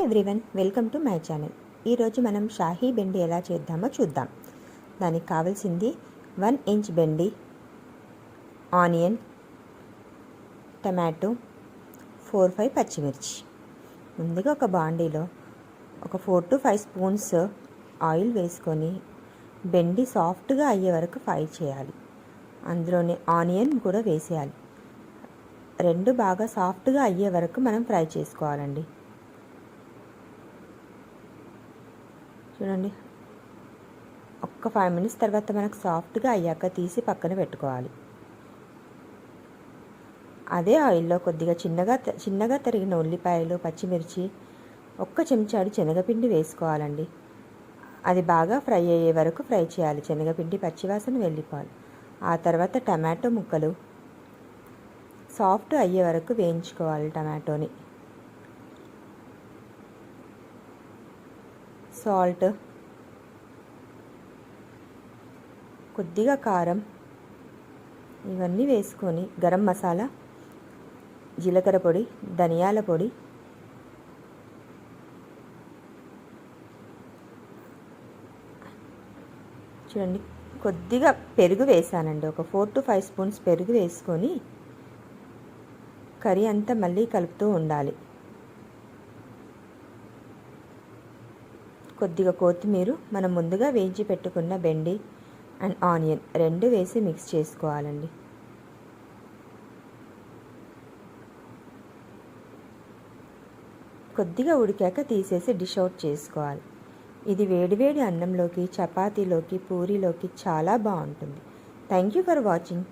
Everyone, welcome to my channel. ఈరోజు మనం షాహీ బెండి ఎలా చేద్దామో చూద్దాం. దానికి కావాల్సింది 1 ఇంచ్ బెండి, ఆనియన్, టమాటో, 4-5 పచ్చిమిర్చి. ముందుగా ఒక బాండీలో ఒక 4 to 5 స్పూన్స్ ఆయిల్ వేసుకొని బెండి సాఫ్ట్గా అయ్యే వరకు ఫ్రై చేయాలి. అందులోనే ఆనియన్ కూడా వేసేయాలి. రెండు బాగా సాఫ్ట్గా అయ్యే వరకు మనం ఫ్రై చేసుకోవాలండి. చూడండి, ఒక్క 5 మినిట్స్ తర్వాత మనకు సాఫ్ట్గా అయ్యాక తీసి పక్కన పెట్టుకోవాలి. అదే ఆయిల్లో కొద్దిగా చిన్నగా తరిగిన ఉల్లిపాయలు, పచ్చిమిర్చి, 1 చెంచాడు శనగపిండి వేసుకోవాలండి. అది బాగా ఫ్రై అయ్యే వరకు ఫ్రై చేయాలి. శనగపిండి పచ్చివాసన వెళ్ళిపోవాలి. ఆ తర్వాత టమాటో ముక్కలు సాఫ్ట్ అయ్యే వరకు వేయించుకోవాలి. టమాటోని, సాల్ట్, కొద్దిగా కారం ఇవన్నీ వేసుకొని గరం మసాలా, జీలకర్ర పొడి, ధనియాల పొడి, చూడండి కొద్దిగా పెరుగు వేసానండి. ఒక 4 to 5 స్పూన్స్ పెరుగు వేసుకొని కర్రీ అంతా మళ్ళీ కలుపుతూ ఉండాలి. కొద్దిగా కొత్తిమీర, మనం ముందుగా వేయించి పెట్టుకున్న బెండి అండ్ ఆనియన్ రెండు వేసి మిక్స్ చేసుకోవాలండి. కొద్దిగా ఉడికాక తీసేసి డిష్ అవుట్ చేసుకోవాలి. ఇది వేడివేడి అన్నంలోకి, చపాతీలోకి, పూరీలోకి చాలా బాగుంటుంది. Thank you for watching.